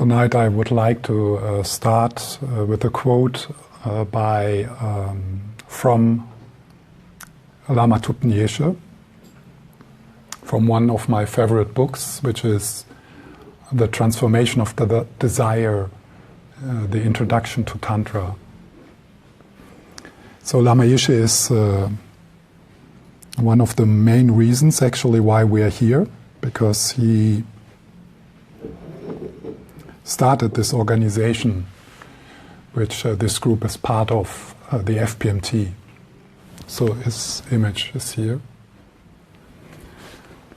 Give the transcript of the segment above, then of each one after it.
Tonight I would like to start with a quote from Lama Thupten Yeshe, from one of my favorite books, which is The Transformation of the Desire, the Introduction to Tantra. So Lama Yeshe is one of the main reasons actually why we are here, because he started this organization, which this group is part of, the FPMT. So his image is here.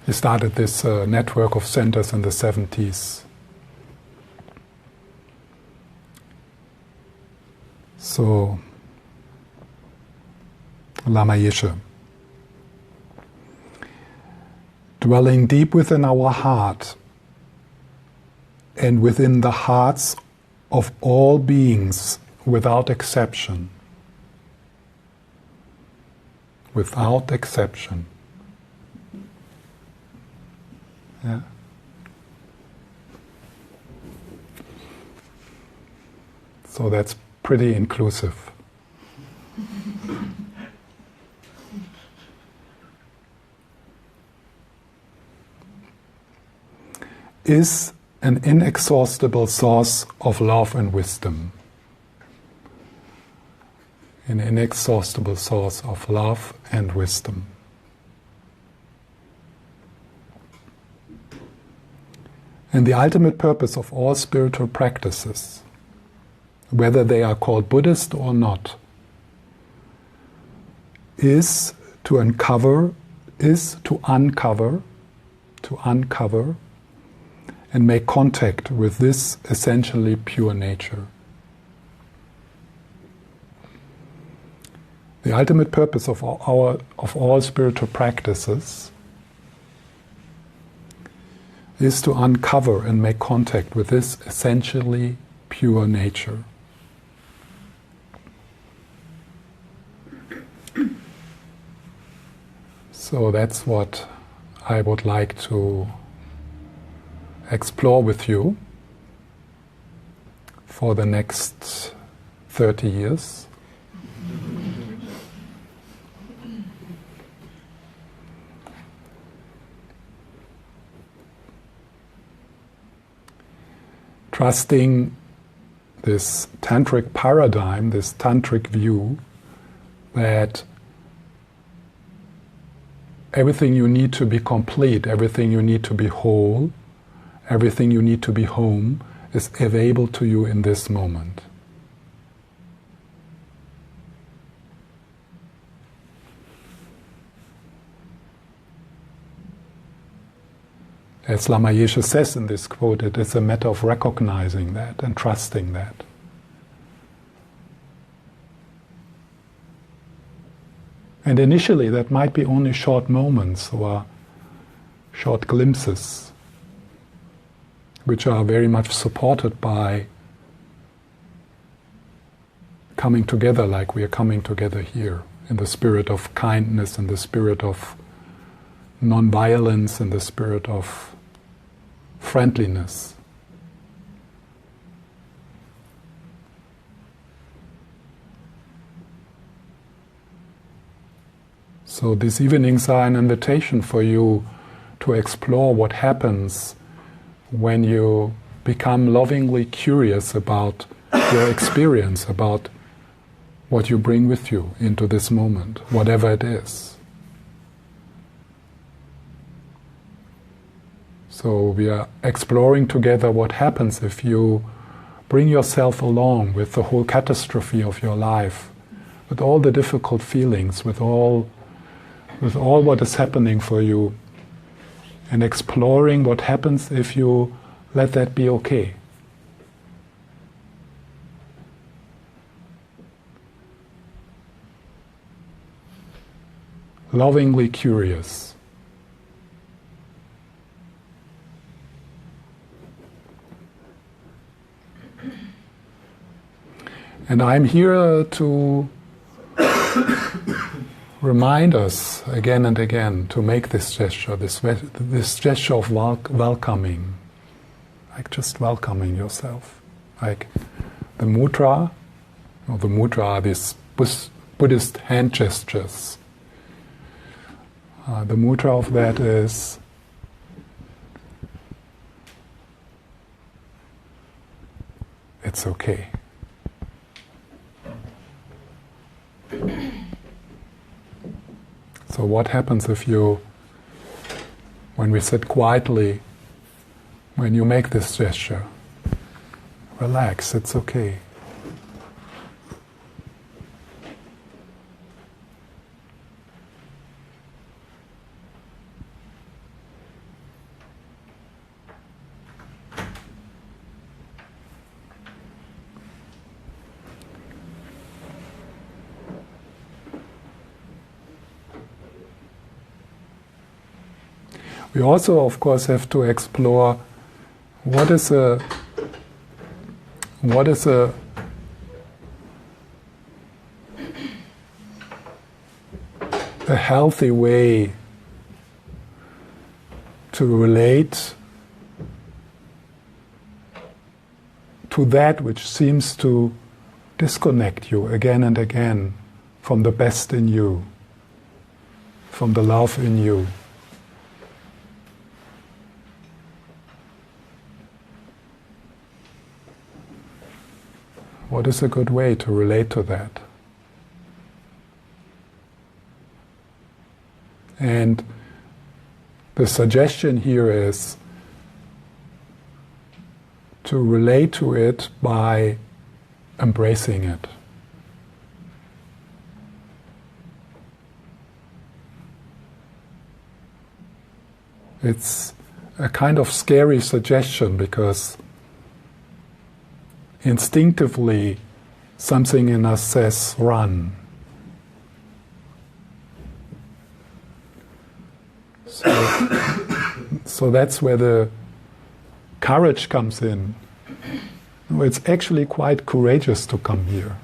He started this network of centers in the 70s. So, Lama Yeshe. Dwelling deep within our heart, and within the hearts of all beings without exception. Without exception. Yeah. So that's pretty inclusive. Is an inexhaustible source of love and wisdom. An inexhaustible source of love and wisdom. And the ultimate purpose of all spiritual practices, whether they are called Buddhist or not, is to uncover and make contact with this essentially pure nature. The ultimate purpose of all spiritual practices is to uncover and make contact with this essentially pure nature. So that's what I would like to explore with you for the next 30 years. Trusting this tantric paradigm, this tantric view, that everything you need to be complete, everything you need to be whole, everything you need to be home is available to you in this moment. As Lama Yeshe says in this quote, it is a matter of recognizing that and trusting that. And initially that might be only short moments or short glimpses, which are very much supported by coming together like we are coming together here, in the spirit of kindness, in the spirit of non-violence, in the spirit of friendliness. So these evenings are an invitation for you to explore what happens when you become lovingly curious about your experience, about what you bring with you into this moment, whatever it is. So we are exploring together what happens if you bring yourself along with the whole catastrophe of your life, with all the difficult feelings, with all what is happening for you, and exploring what happens if you let that be okay. Lovingly curious. And I'm here to remind us again and again to make this gesture, this gesture of welcoming. like just welcoming yourself. Like the mudra, or the mudra are these Buddhist hand gestures. The mudra of that is it's okay. So what happens if you, when we sit quietly, when you make this gesture, relax, it's okay. We also, of course, have to explore what is a healthy way to relate to that which seems to disconnect you again and again from the best in you, from the love in you. What is a good way to relate to that? And the suggestion here is to relate to it by embracing it. It's a kind of scary suggestion because instinctively something in us says run. So that's where the courage comes in. It's actually quite courageous to come here.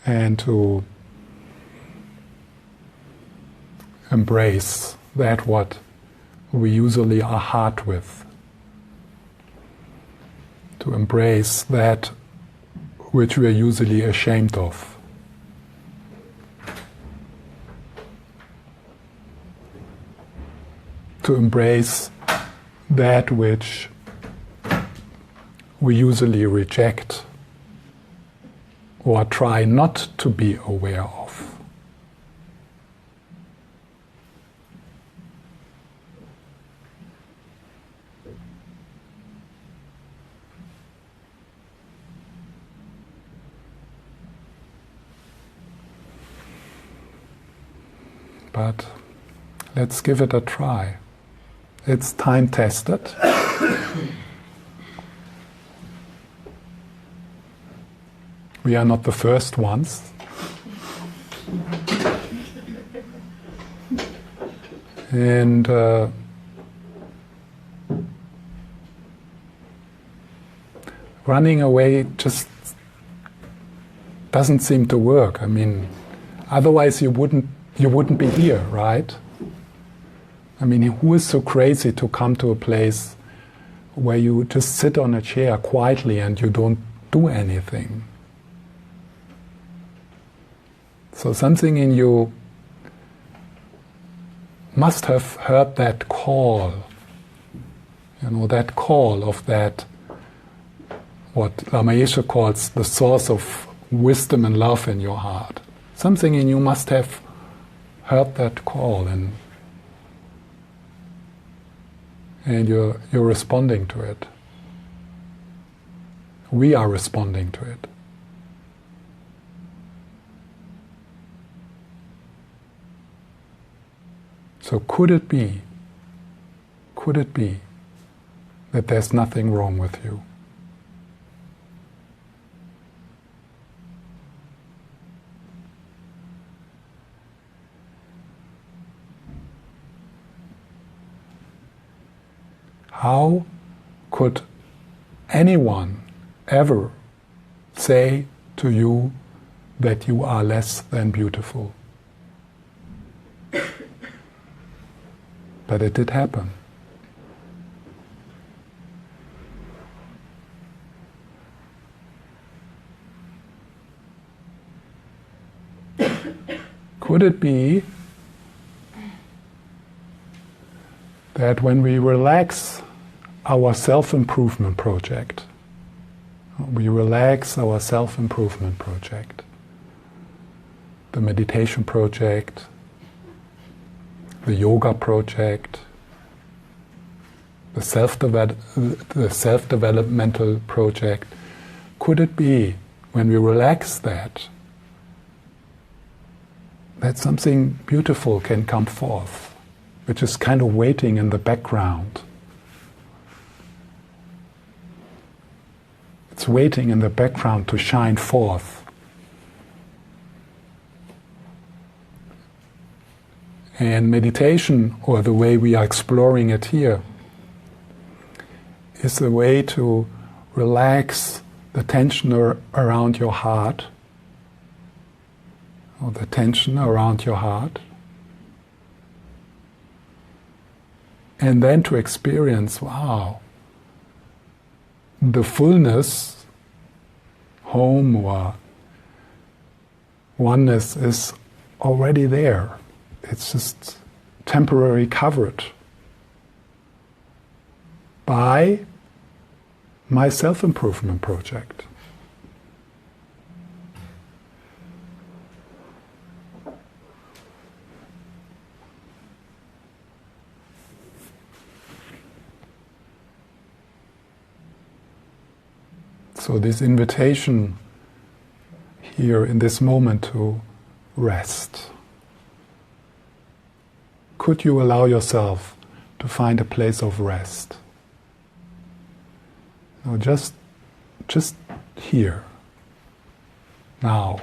And to embrace that what we usually are hard with. To embrace that which we are usually ashamed of. To embrace that which we usually reject or try not to be aware of. But let's give it a try. It's time tested. We are not the first ones. And running away just doesn't seem to work. I mean, otherwise you wouldn't be here, right? I mean, who is so crazy to come to a place where you just sit on a chair quietly and you don't do anything? So something in you must have heard that call, that call of that, what Lama Yeshe calls the source of wisdom and love in your heart. Something in you must have heard that call, and you're responding to it. We are responding to it. So could it be that there's nothing wrong with you? How could anyone ever say to you that you are less than beautiful? but it did happen. Could it be that when we relax our self-improvement project, the meditation project, the yoga project, the self-developmental project, could it be when we relax that something beautiful can come forth, which is kind of waiting in the background? It's waiting in the background to shine forth. And meditation, or the way we are exploring it here, is a way to relax the tension around your heart, or the tension around your heart, and then to experience, wow, the fullness, home or oneness is already there. It's just temporarily covered by my self-improvement project. So this invitation here in this moment to rest. Could you allow yourself to find a place of rest? No, just here, now,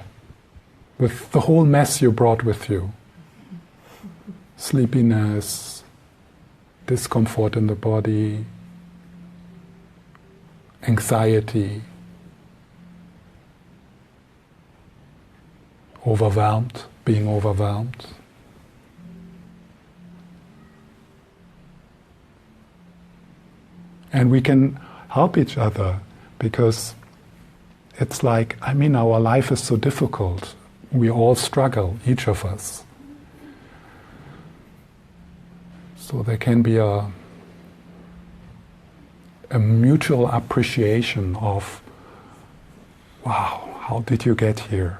with the whole mess you brought with you. Sleepiness, discomfort in the body, anxiety, being overwhelmed. And we can help each other, because it's like, our life is so difficult. We all struggle, each of us. So there can be a mutual appreciation of, wow, how did you get here?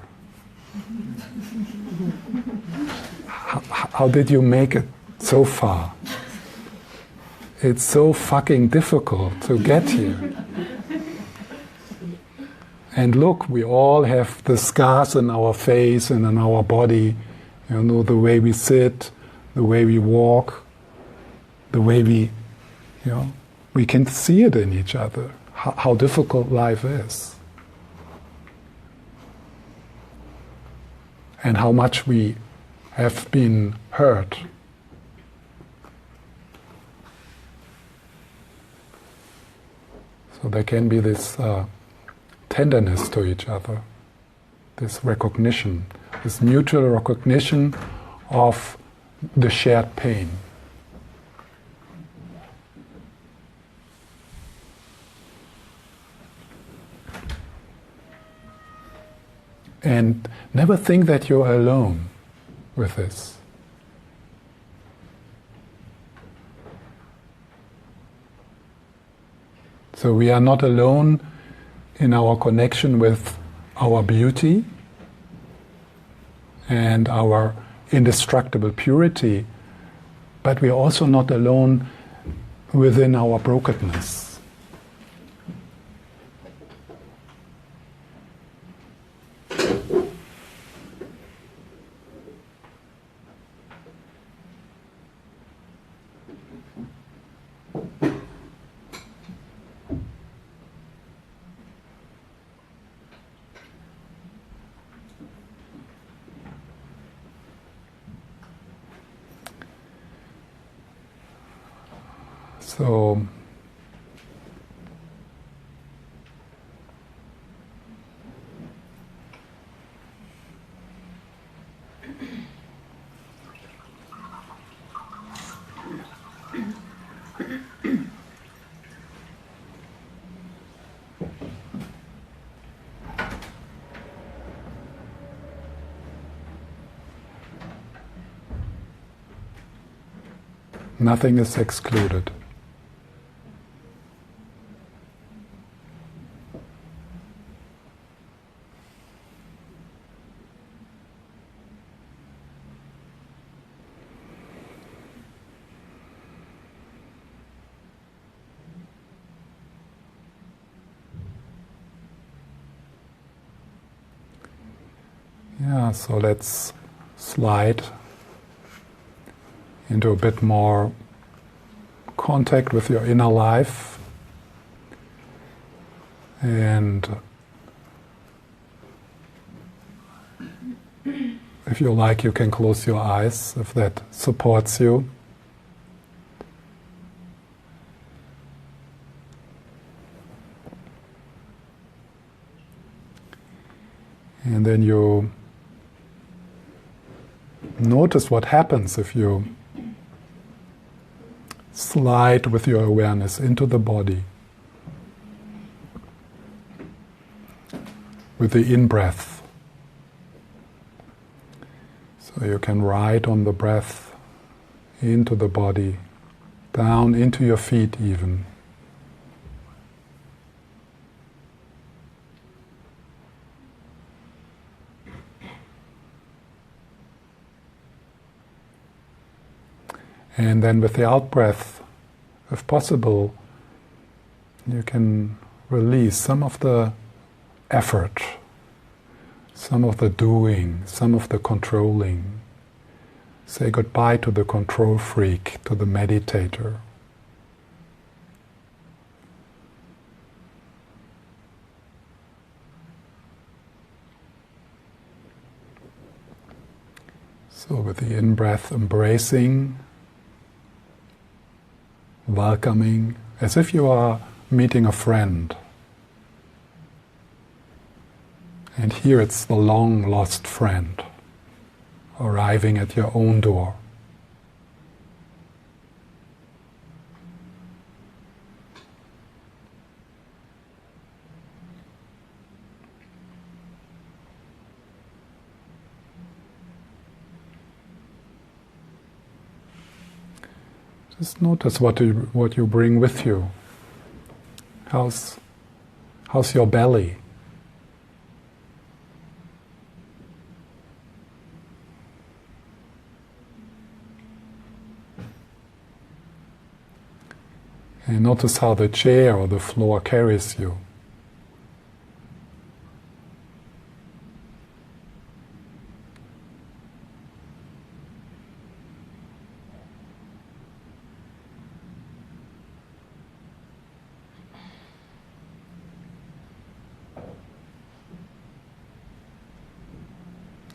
How did you make it so far? It's so fucking difficult to get here. And look, we all have the scars in our face and in our body, the way we sit, the way we walk, the way we can see it in each other, how difficult life is. And how much we have been hurt. So there can be this tenderness to each other, this recognition, this mutual recognition of the shared pain. And never think that you're alone with this. So we are not alone in our connection with our beauty and our indestructible purity, but we are also not alone within our brokenness. So Nothing is excluded. Yeah, so let's slide into a bit more contact with your inner life. And if you like, you can close your eyes if that supports you. And then you notice what happens if you slide with your awareness into the body with the in-breath. So you can ride on the breath into the body, down into your feet even. And then with the out-breath, if possible, you can release some of the effort, some of the doing, some of the controlling. Say goodbye to the control freak, to the meditator. So with the in-breath, embracing, welcoming, as if you are meeting a friend. And here it's the long-lost friend arriving at your own door. Just notice what you bring with you. How's your belly? And notice how the chair or the floor carries you.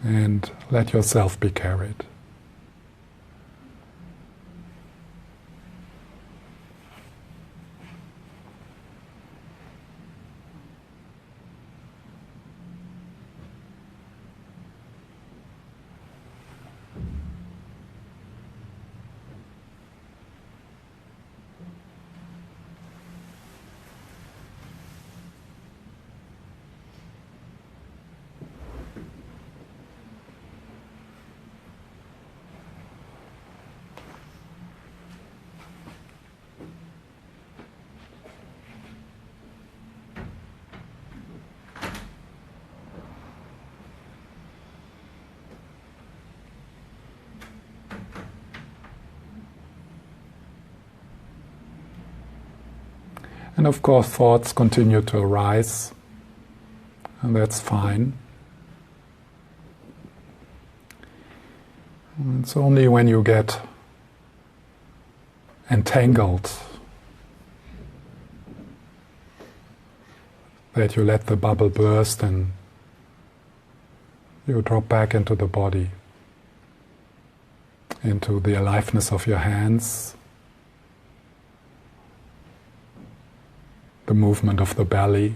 And let yourself be carried. And of course, thoughts continue to arise, and that's fine. It's only when you get entangled that you let the bubble burst and you drop back into the body, into the aliveness of your hands, the movement of the belly.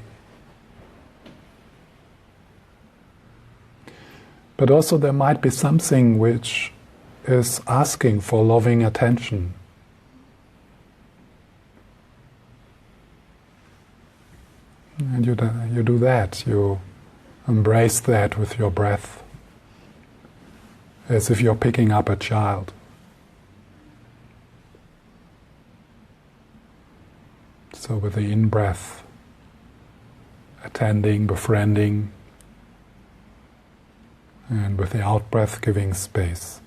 But also there might be something which is asking for loving attention. And you do that, you embrace that with your breath, as if you're picking up a child. So with the in-breath, attending, befriending, and with the out-breath, giving space.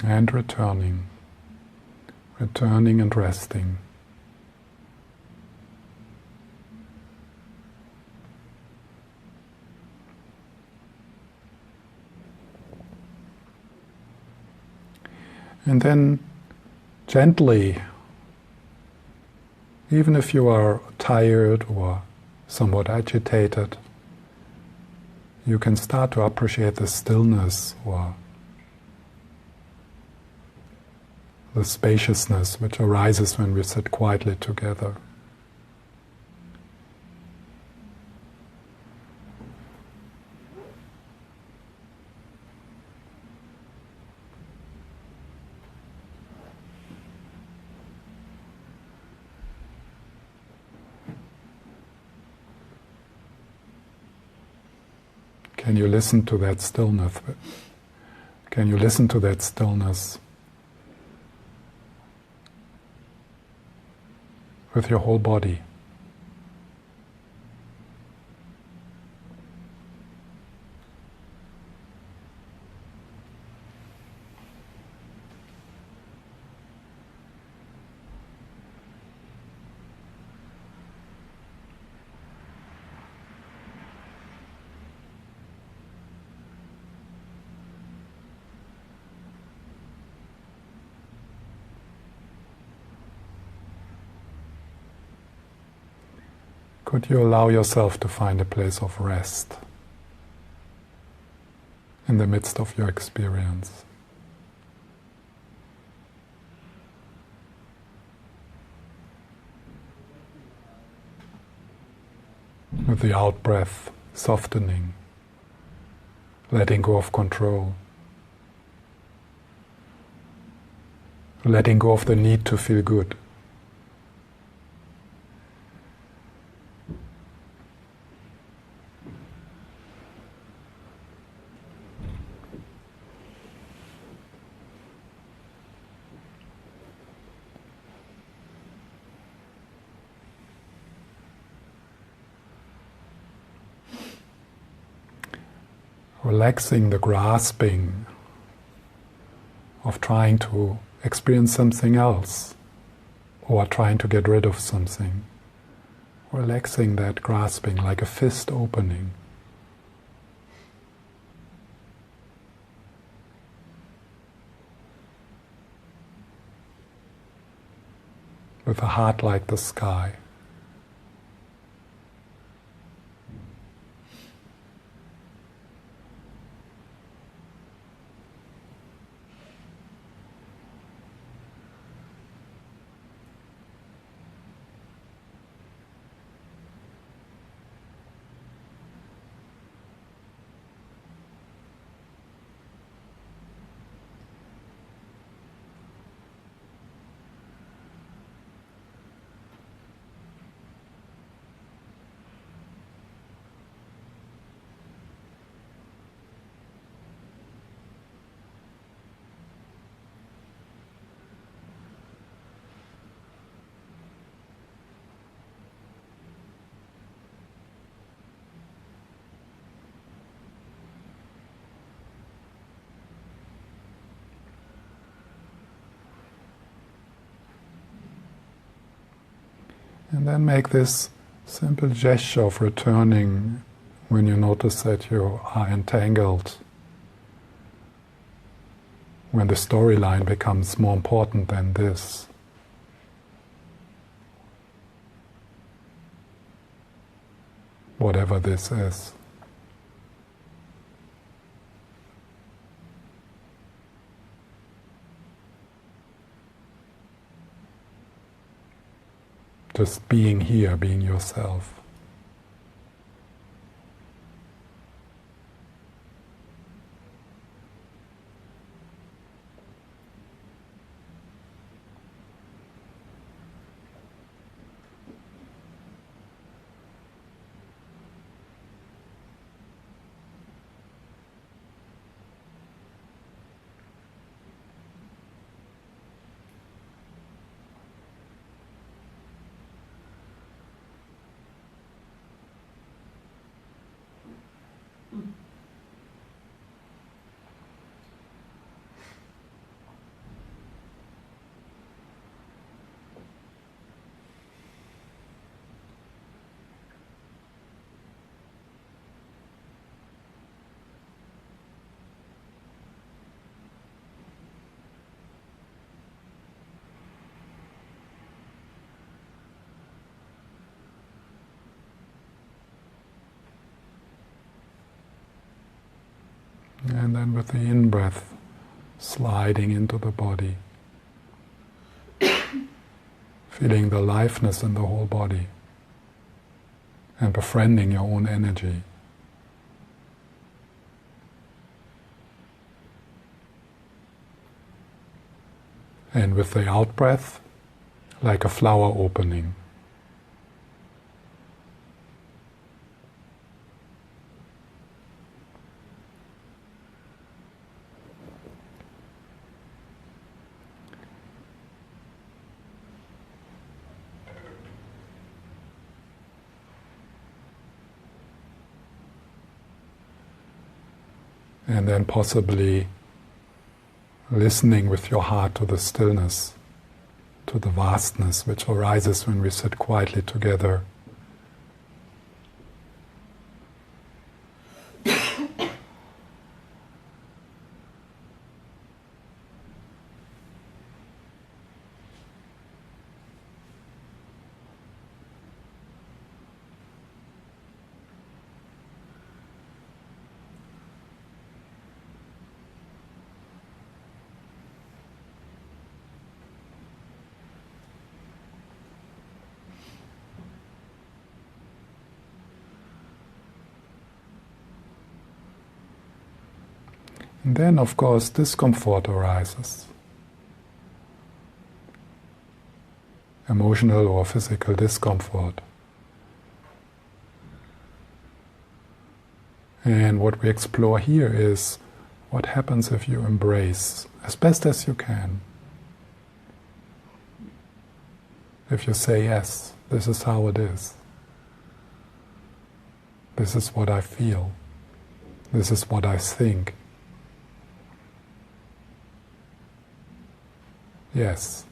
And returning and resting. And then gently, even if you are tired or somewhat agitated, you can start to appreciate the stillness or the spaciousness which arises when we sit quietly together. Can you listen to that stillness? Can you listen to that stillness with your whole body? Could you allow yourself to find a place of rest in the midst of your experience? With the out-breath softening, letting go of control, letting go of the need to feel good. Relaxing the grasping of trying to experience something else or trying to get rid of something. Relaxing that grasping like a fist opening. With a heart like the sky. And then make this Simple gesture of returning when you notice that you are entangled, when the storyline becomes more important than this. Whatever this is. Just being here, being yourself. And then with the in-breath, sliding into the body, feeling the aliveness in the whole body, and befriending your own energy. And with the out-breath, like a flower opening. And then possibly listening with your heart to the stillness, to the vastness which arises when we sit quietly together. And then, of course, discomfort arises. Emotional or physical discomfort. And what we explore here is what happens if you embrace as best as you can. If you say, yes, this is how it is. This is what I feel. This is what I think. Yes.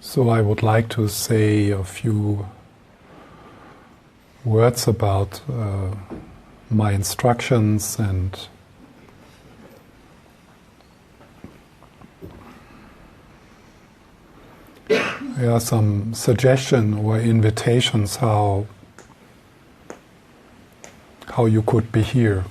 So I would like to say a few words about my instructions and some suggestion or invitations how you could be here.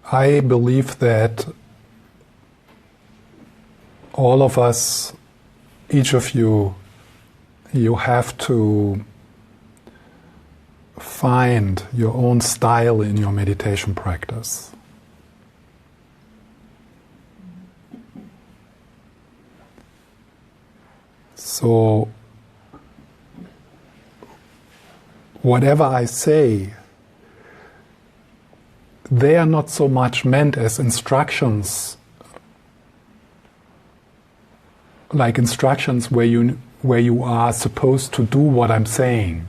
I believe that all of us, each of you, you have to find your own style in your meditation practice. So, whatever I say, they are not so much meant as instructions, like instructions where you are supposed to do what I'm saying.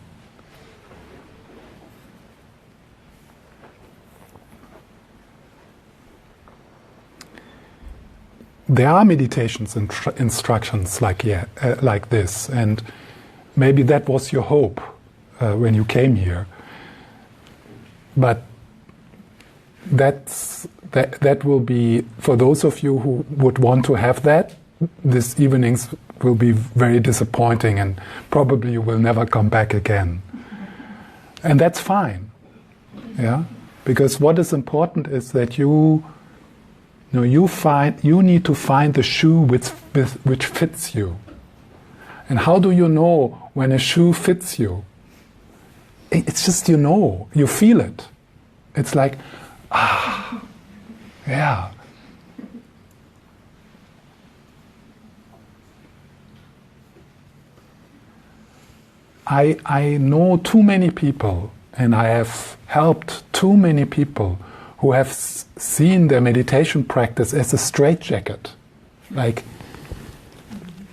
There are meditations instructions like this, and maybe that was your hope when you came here. But that will be, for those of you who would want to have that, this evenings will be very disappointing and probably you will never come back again. And that's fine, yeah? Because what is important is that you need to find the shoe which fits you. And how do you know when a shoe fits you? It's just you feel it. It's like, yeah. I know too many people, and I have helped too many people who have seen their meditation practice as a straitjacket.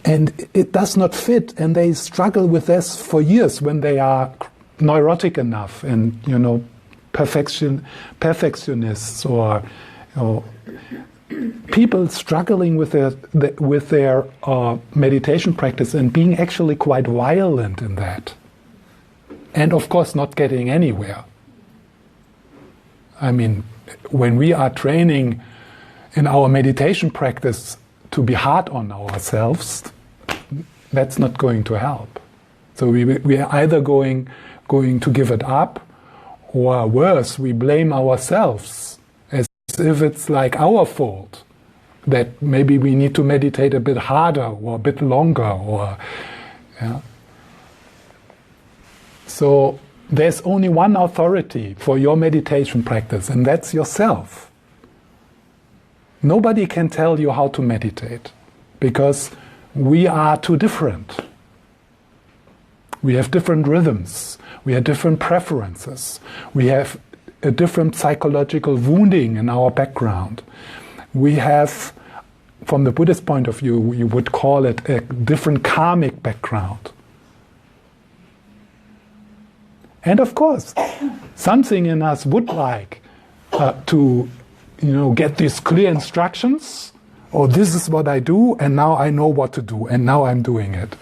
And it does not fit, and they struggle with this for years when they are neurotic enough and, perfectionists or people struggling with their meditation practice and being actually quite violent in that. And of course not getting anywhere. I mean, when we are training in our meditation practice to be hard on ourselves, that's not going to help. So we are either going to give it up, or worse, we blame ourselves as if it's like our fault that maybe we need to meditate a bit harder or a bit longer, or yeah. So there's only one authority for your meditation practice, and that's yourself. Nobody can tell you how to meditate, because we are too different. We have different rhythms, we have different preferences, we have a different psychological wounding in our background. We have, from the Buddhist point of view, you would call it a different karmic background. And of course, something in us would like to, get these clear instructions. Oh, this is what I do, and now I know what to do, and now I'm doing it.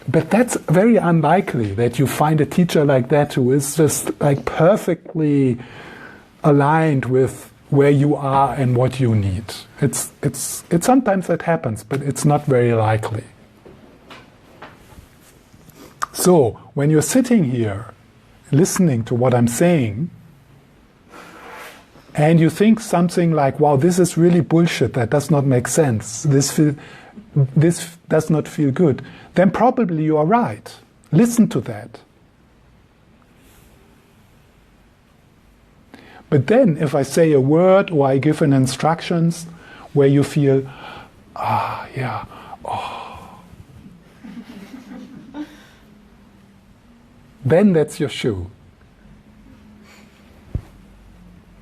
But that's very unlikely that you find a teacher like that who is just like perfectly aligned with where you are and what you need. It's sometimes that happens, but it's not very likely. So, when you're sitting here, listening to what I'm saying, and you think something like, wow, this is really bullshit, that does not make sense, this does not feel good, then probably you are right. Listen to that. But then, if I say a word or I give an instructions where you feel, then that's your shoe.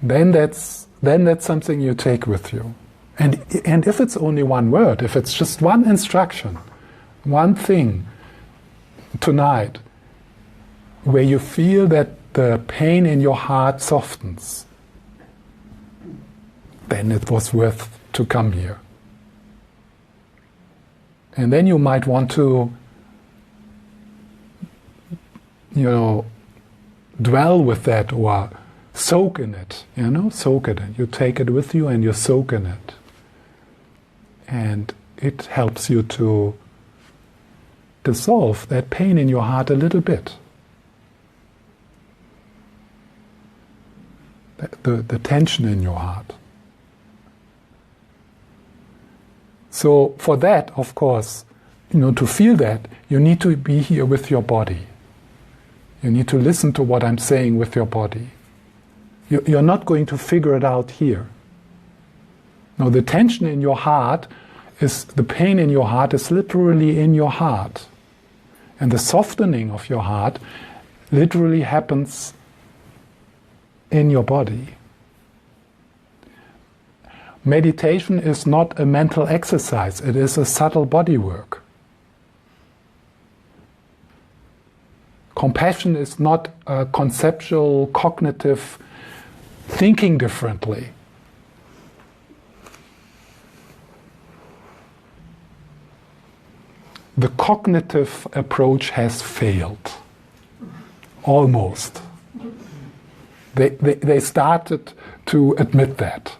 Then that's something you take with you. And if it's only one word, if it's just one instruction, one thing tonight, where you feel that the pain in your heart softens, then it was worth to come here. And then you might want to dwell with that or soak in it, soak it in. You take it with you and you soak in it. And it helps you to dissolve that pain in your heart a little bit. The tension in your heart. So for that, of course, to feel that, you need to be here with your body. You need to listen to what I'm saying with your body. You're not going to figure it out here. No, the tension in your heart the pain in your heart is literally in your heart. And the softening of your heart literally happens in your body. Meditation is not a mental exercise, it is a subtle body work. Compassion is not a conceptual, cognitive thinking differently. The cognitive approach has failed. Almost. They started to admit that.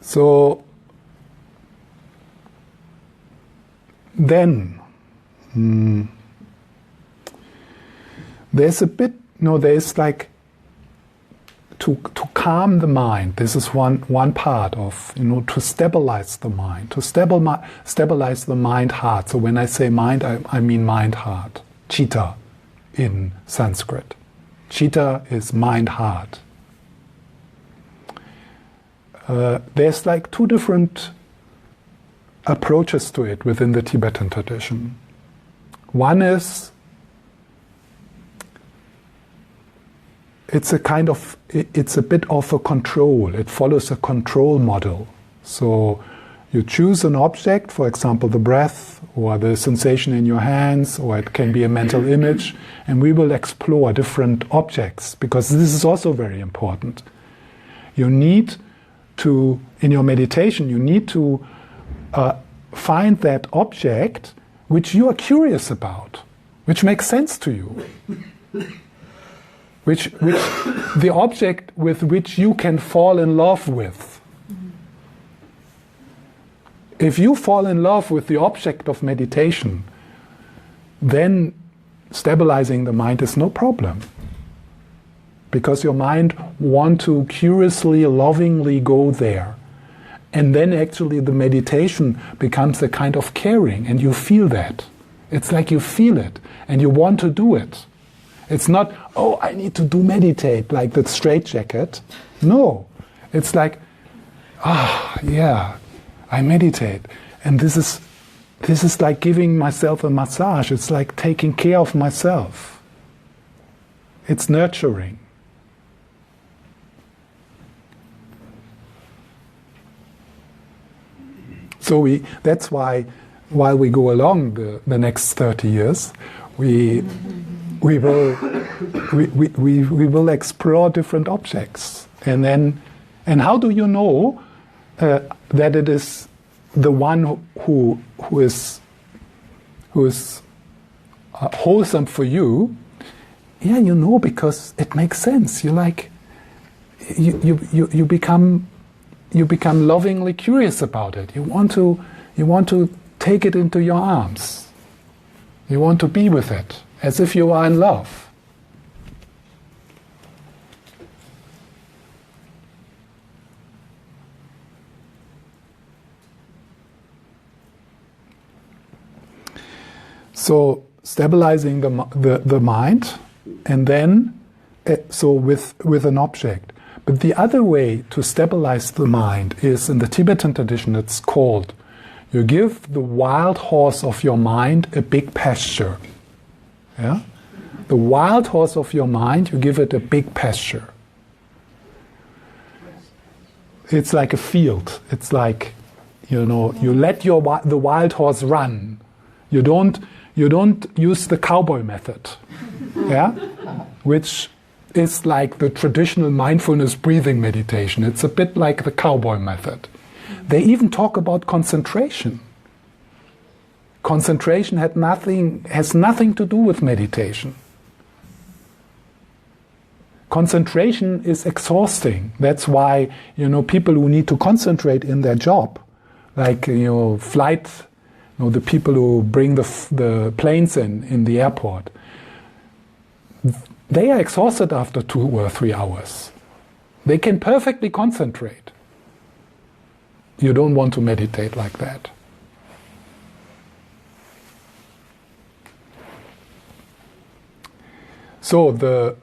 So then there's a bit, there's like to calm the mind. This is one part of, to stabilize the mind, to stabilize the mind-heart. So when I say mind, I mean mind-heart. Chitta in Sanskrit. Chitta is mind-heart. There's like two different approaches to it within the Tibetan tradition. One is, it's a bit of a control. It follows a control model. So you choose an object, for example, the breath or the sensation in your hands, or it can be a mental image, and we will explore different objects, because this is also very important. You need to, in your meditation, you need to find that object which you are curious about, which makes sense to you. Which the object with which you can fall in love with. If you fall in love with the object of meditation, then stabilizing the mind is no problem. because your mind wants to curiously, lovingly go there. And then actually the meditation becomes a kind of caring, and you feel that. It's like you feel it, and you want to do it. It's not, oh, I need to do meditate, like the straitjacket. No, it's like, yeah, I meditate. And this is like giving myself a massage. It's like taking care of myself. It's nurturing. So that's why, while we go along the next 30 years, we will explore different objects, and how do you know that it is the one who is wholesome for you? Yeah, you know, because it makes sense. You become lovingly curious about it. You want to take it into your arms. You want to be with it, as if you are in love. So stabilizing the mind, and then so with an object. But the other way to stabilize the mind is, in the Tibetan tradition, it's called, you give the wild horse of your mind a big pasture. Yeah? The wild horse of your mind, you give it a big pasture. It's like a field. It's like, you let the wild horse run. You don't use the cowboy method, yeah, which is like the traditional mindfulness breathing meditation. It's a bit like the cowboy method. They even talk about concentration. Concentration has nothing to do with meditation. Concentration is exhausting. That's why, people who need to concentrate in their job, like, flight, the people who bring the planes in the airport, they are exhausted after 2 or 3 hours. They can perfectly concentrate. You don't want to meditate like that. So the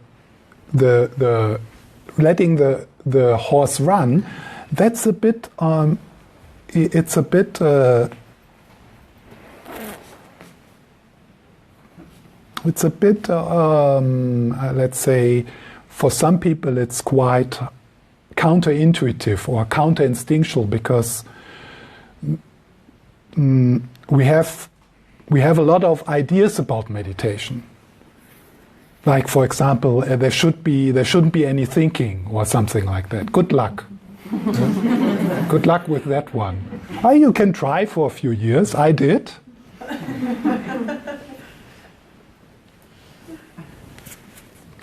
letting the horse run, that's a bit it's a bit let's say, for some people it's quite counterintuitive or counterinstinctual, because we have a lot of ideas about meditation. Like, for example, there shouldn't be any thinking or something like that. Good luck. Good luck with that one. You can try for a few years. I did.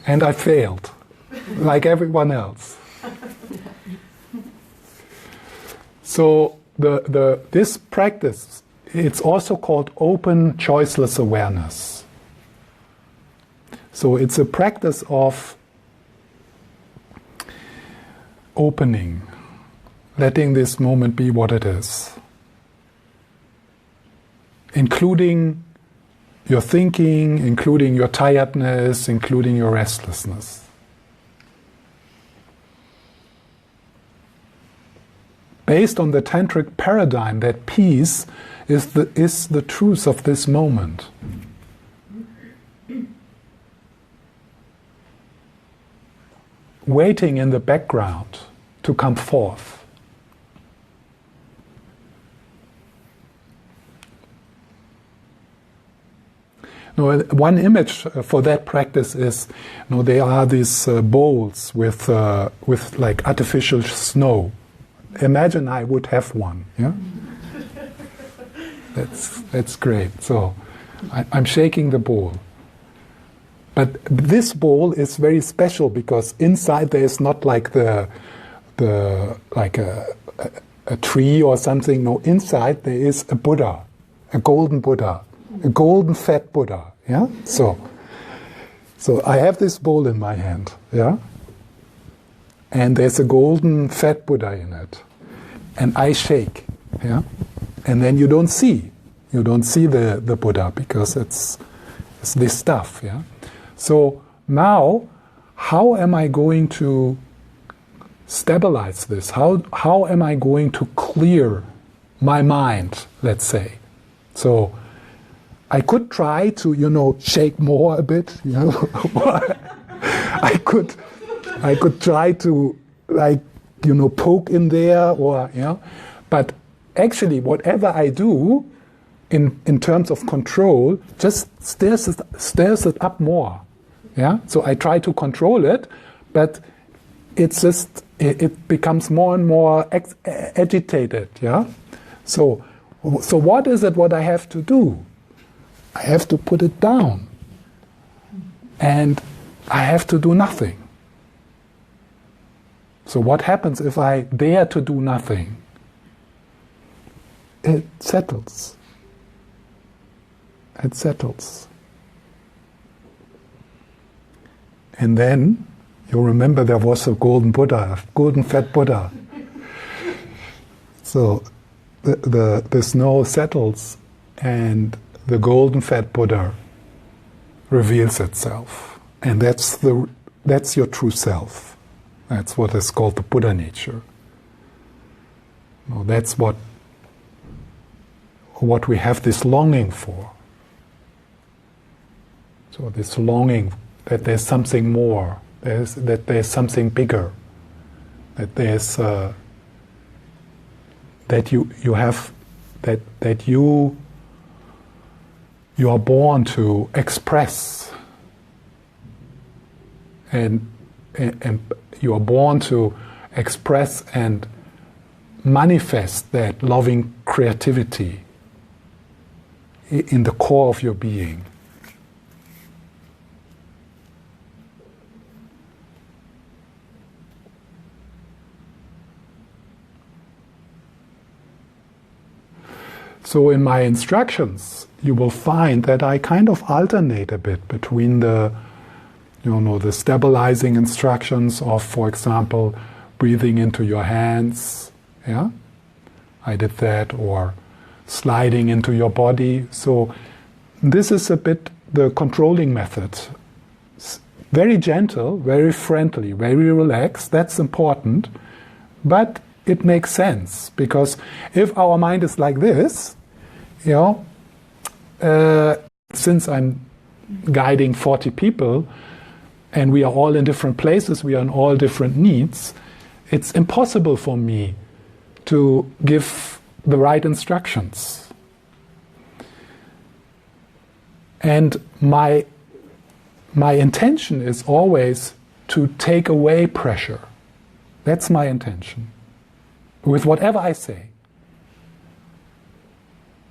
And I failed, like everyone else. So this practice, it's also called open, choiceless awareness. So it's a practice of opening, letting this moment be what it is, including your thinking, including your tiredness, including your restlessness. Based on the tantric paradigm that peace is the truth of this moment. Waiting in the background to come forth. One image for that practice is, there are these bowls with like artificial snow. Imagine I would have one. Yeah, that's great. So I'm shaking the bowl. But this bowl is very special because inside there is not like like a tree or something. No, inside there is a Buddha, a golden Buddha, a golden fat Buddha. Yeah. So I have this bowl in my hand. Yeah. and there's a golden fat Buddha in it, and I shake, yeah, and then you don't see the Buddha because it's this stuff, yeah. So now, how am I going to stabilize this? How am I going to clear my mind, let's say? So I could try to, shake more a bit, I could try to, poke in there, or, but actually whatever I do in terms of control just stirs it up more, yeah. So I try to control it, but it's just, it becomes more and more agitated, yeah. So what is it what I have to do? I have to put it down, and I have to do nothing. So what happens if I dare to do nothing? It settles. It settles. And then, you remember there was a golden Buddha, golden fat Buddha. So the snow settles, and the golden fat Buddha reveals itself. And that's your true self. That's what is called the Buddha nature. No, that's what we have this longing for. So this longing that there's something more, that there's something bigger, that there's that you have that you are born to express, and you are born to express and manifest that loving creativity in the core of your being. So in my instructions, you will find that I kind of alternate a bit between the stabilizing instructions of, for example, breathing into your hands, yeah? I did that, or sliding into your body. So this is a bit the controlling method. Very gentle, very friendly, very relaxed, that's important, but it makes sense, because if our mind is like this, since I'm guiding 40 people, and we are all in different places, we are in all different needs, it's impossible for me to give the right instructions. And my intention is always to take away pressure. That's my intention, with whatever I say.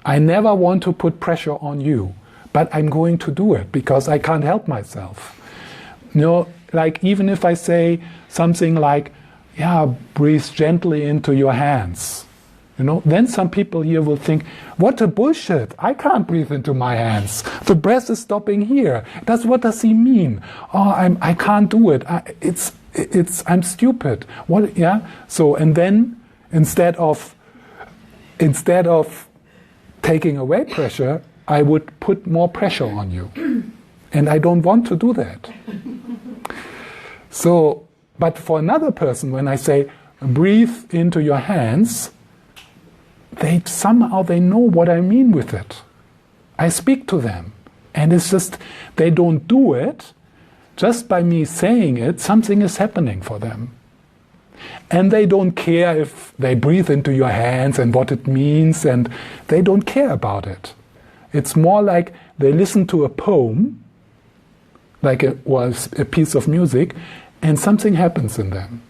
I never want to put pressure on you, but I'm going to do it because I can't help myself. Like even if I say something like, breathe gently into your hands, then some people here will think, what a bullshit, I can't breathe into my hands. The breath is stopping here. What does he mean? Oh, I can't do it. I'm stupid. What? Yeah. So, and then instead of taking away pressure, I would put more pressure on you. And I don't want to do that. So, but for another person, when I say, breathe into your hands, they know what I mean with it. I speak to them. And it's just, they don't do it. Just by me saying it, something is happening for them. And they don't care if they breathe into your hands and what it means, and they don't care about it. It's more like they listen to a poem, like it was a piece of music, and something happens in them.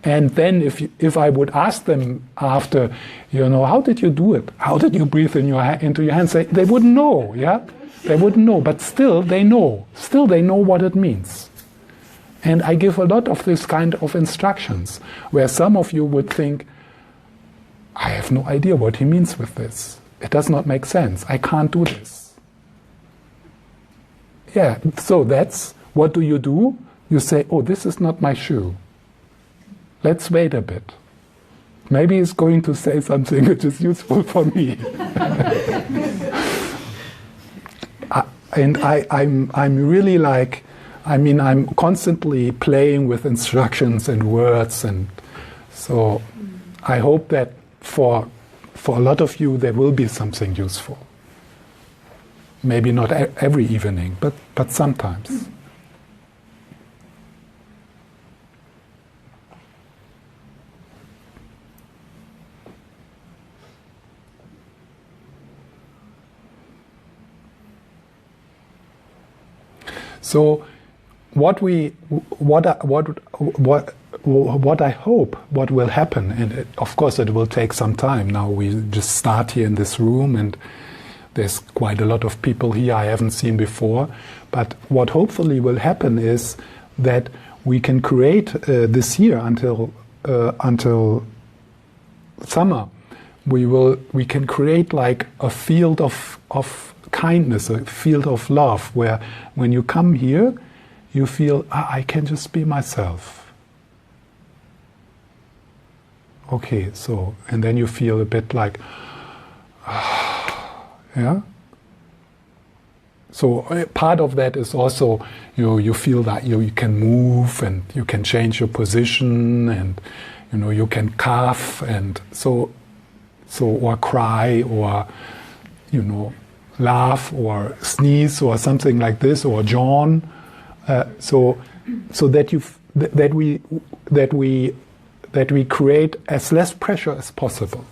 And then if I would ask them after, how did you do it? How did you breathe into your hands? They wouldn't know, yeah? They wouldn't know, but still they know. Still they know what it means. And I give a lot of this kind of instructions, where some of you would think, I have no idea what he means with this. It does not make sense. I can't do this. Yeah, so that's, what do? you say, oh, this is not my shoe. Let's wait a bit. Maybe he's going to say something which is useful for me. I'm really like, I'm constantly playing with instructions and words, and so I hope that for a lot of you there will be something useful. Maybe not every evening, but sometimes. So, what I hope, what will happen, and of course it will take some time. Now we just start here in this room, and there's quite a lot of people here I haven't seen before. But what hopefully will happen is that we can create this year until summer. We can create like a field of kindness, a field of love, where when you come here, you feel, I can just be myself. Okay, so, and then you feel a bit like, yeah? So part of that is also, you feel that you can move and you can change your position, and you can cough, and so or cry, or laugh or sneeze or something like this, or yawn, so that we create as less pressure as possible.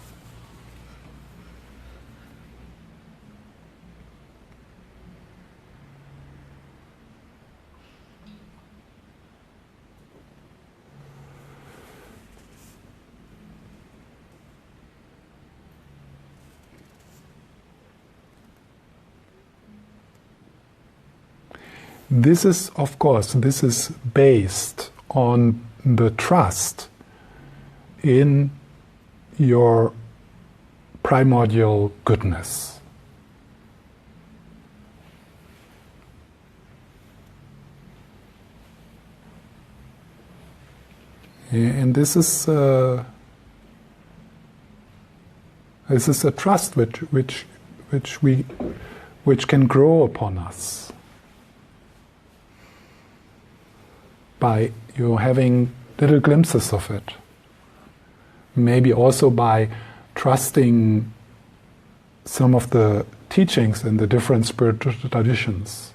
This is, of course, based on the trust in your primordial goodness. And this is a trust which can grow upon us by having little glimpses of it. Maybe also by trusting some of the teachings in the different spiritual traditions.